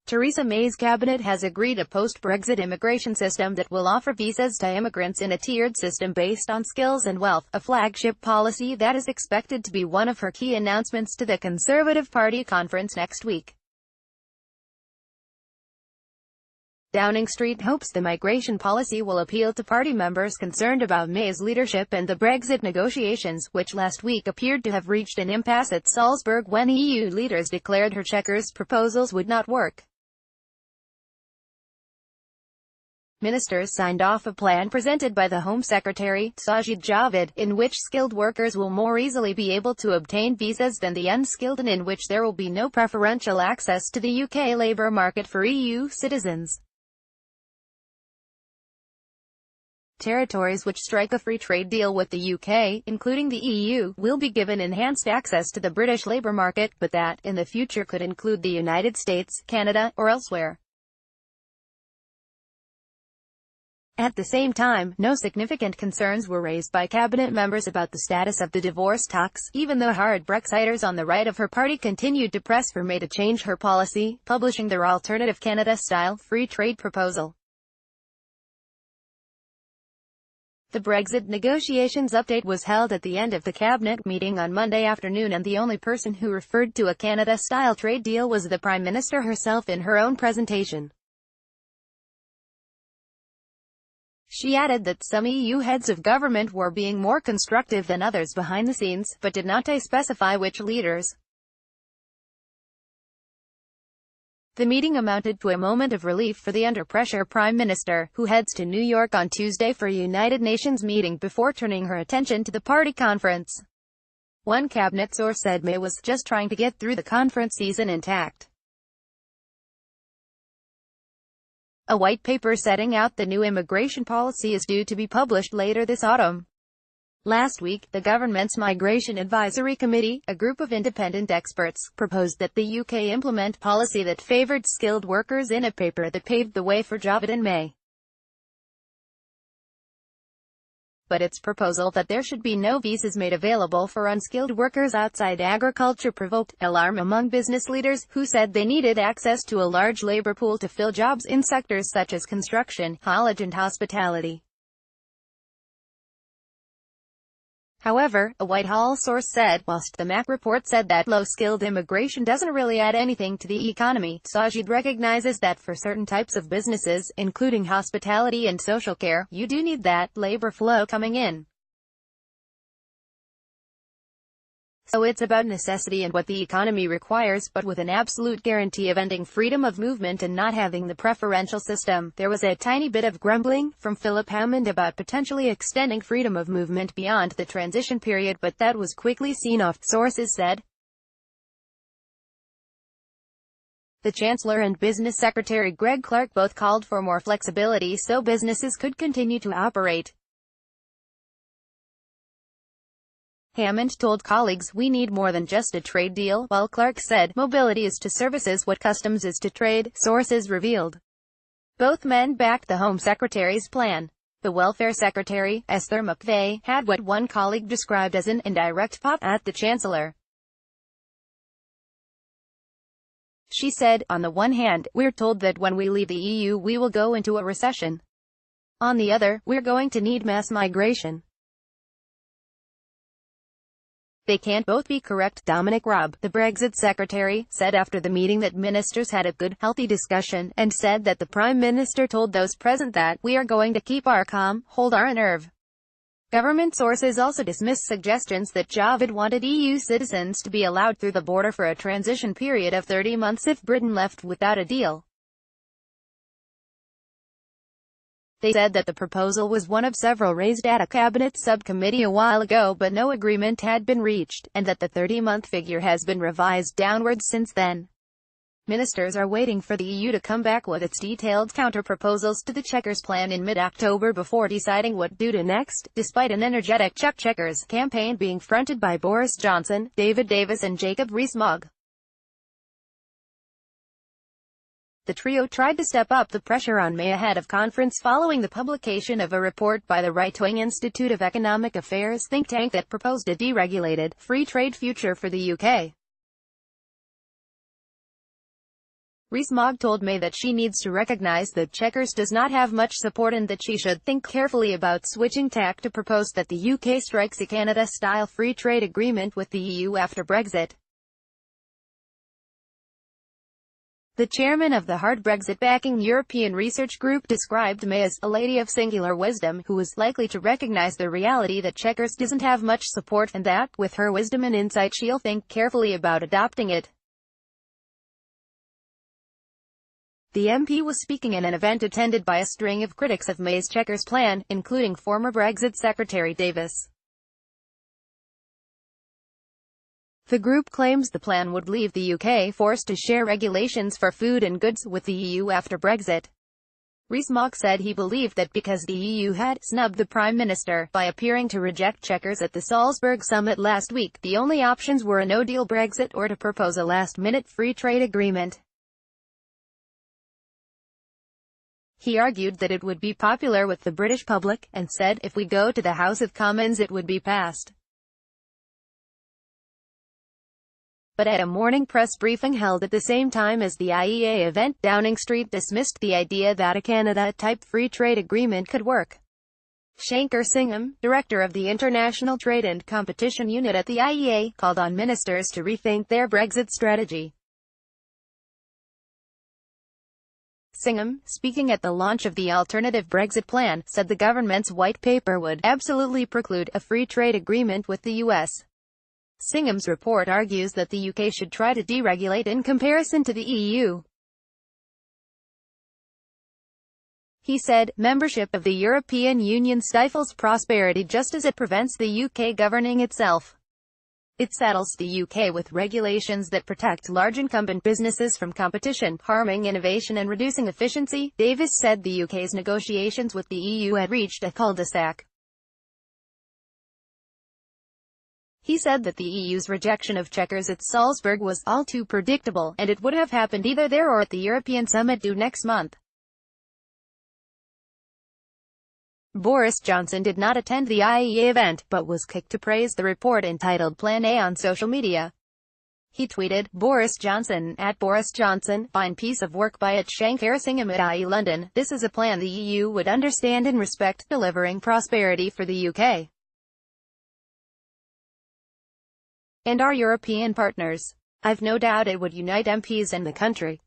Theresa May's cabinet has agreed a post-Brexit immigration system that will offer visas to immigrants in a tiered system based on skills and wealth, a flagship policy that is expected to be one of her key announcements to the Conservative Party conference next week. Downing Street hopes the migration policy will appeal to party members concerned about May's leadership and the Brexit negotiations, which last week appeared to have reached an impasse at Salzburg when EU leaders declared her Chequer's proposals would not work. Ministers signed off a plan presented by the Home Secretary, Sajid Javid, in which skilled workers will more easily be able to obtain visas than the unskilled and in which there will be no preferential access to the UK labour market for EU citizens. Territories which strike a free trade deal with the UK, including the EU, will be given enhanced access to the British labour market, but that, in the future, could include the United States, Canada, or elsewhere. At the same time, no significant concerns were raised by cabinet members about the status of the divorce talks, even though hard Brexiters on the right of her party continued to press for May to change her policy, publishing their alternative Canada-style free trade proposal. The Brexit negotiations update was held at the end of the cabinet meeting on Monday afternoon, and the only person who referred to a Canada-style trade deal was the Prime Minister herself in her own presentation. She added that some EU heads of government were being more constructive than others behind the scenes, but did not specify which leaders. The meeting amounted to a moment of relief for the under-pressure Prime Minister, who heads to New York on Tuesday for a United Nations meeting before turning her attention to the party conference. One cabinet source said May was just trying to get through the conference season intact. A white paper setting out the new immigration policy is due to be published later this autumn. Last week, the government's Migration Advisory Committee, a group of independent experts, proposed that the UK implement policy that favoured skilled workers in a paper that paved the way for Javid and May. But its proposal that there should be no visas made available for unskilled workers outside agriculture provoked alarm among business leaders, who said they needed access to a large labour pool to fill jobs in sectors such as construction, haulage and hospitality. However, a Whitehall source said, whilst the MAC report said that low-skilled immigration doesn't really add anything to the economy, Sajid recognizes that for certain types of businesses, including hospitality and social care, you do need that labor flow coming in. So it's about necessity and what the economy requires, but with an absolute guarantee of ending freedom of movement and not having the preferential system. There was a tiny bit of grumbling from Philip Hammond about potentially extending freedom of movement beyond the transition period, but that was quickly seen off, sources said. The Chancellor and Business Secretary Greg Clark both called for more flexibility so businesses could continue to operate. Hammond told colleagues, "We need more than just a trade deal," while Clark said, "Mobility is to services what customs is to trade," sources revealed. Both men backed the Home Secretary's plan. The Welfare Secretary, Esther McVey, had what one colleague described as an indirect pop at the Chancellor. She said, "On the one hand, we're told that when we leave the EU we will go into a recession. On the other, we're going to need mass migration. They can't both be correct." Dominic Raab, the Brexit secretary, said after the meeting that ministers had a good, healthy discussion, and said that the Prime Minister told those present that, "We are going to keep our calm, hold our nerve." Government sources also dismissed suggestions that Javid wanted EU citizens to be allowed through the border for a transition period of 30 months if Britain left without a deal. They said that the proposal was one of several raised at a cabinet subcommittee a while ago, but no agreement had been reached, and that the 30-month figure has been revised downwards since then. Ministers are waiting for the EU to come back with its detailed counter-proposals to the Chequer's plan in mid-October before deciding what to do next, despite an energetic Chequer's campaign being fronted by Boris Johnson, David Davis and Jacob Rees-Mogg. The trio tried to step up the pressure on May ahead of conference following the publication of a report by the right-wing Institute of Economic Affairs think tank that proposed a deregulated, free trade future for the UK. Rees-Mogg told May that she needs to recognise that Chequers does not have much support and that she should think carefully about switching tack to propose that the UK strikes a Canada-style free trade agreement with the EU after Brexit. The chairman of the hard Brexit-backing European Research Group described May as a lady of singular wisdom, who is likely to recognise the reality that Chequers doesn't have much support, and that, with her wisdom and insight, she'll think carefully about adopting it. The MP was speaking in an event attended by a string of critics of May's Chequers plan, including former Brexit Secretary Davis. The group claims the plan would leave the UK forced to share regulations for food and goods with the EU after Brexit. Rees-Mogg said he believed that because the EU had snubbed the Prime Minister by appearing to reject Chequers at the Salzburg summit last week, the only options were a no-deal Brexit or to propose a last-minute free trade agreement. He argued that it would be popular with the British public, and said, if we go to the House of Commons it would be passed. But at a morning press briefing held at the same time as the IEA event, Downing Street dismissed the idea that a Canada-type free trade agreement could work. Shankar Singham, director of the International Trade and Competition Unit at the IEA, called on ministers to rethink their Brexit strategy. Singham, speaking at the launch of the alternative Brexit plan, said the government's white paper would absolutely preclude a free trade agreement with the US. Singham's report argues that the UK should try to deregulate in comparison to the EU. He said, membership of the European Union stifles prosperity just as it prevents the UK governing itself. It saddles the UK with regulations that protect large incumbent businesses from competition, harming innovation and reducing efficiency. Davis said the UK's negotiations with the EU had reached a cul-de-sac. He said that the EU's rejection of Chequers at Salzburg was all too predictable, and it would have happened either there or at the European summit due next month. Boris Johnson did not attend the IEA event, but was quick to praise the report entitled Plan A on social media. He tweeted, Boris Johnson, @BorisJohnson, fine piece of work by @Shankar Singham at IE London. This is a plan the EU would understand and respect, delivering prosperity for the UK and our European partners. I've no doubt it would unite MPs and the country.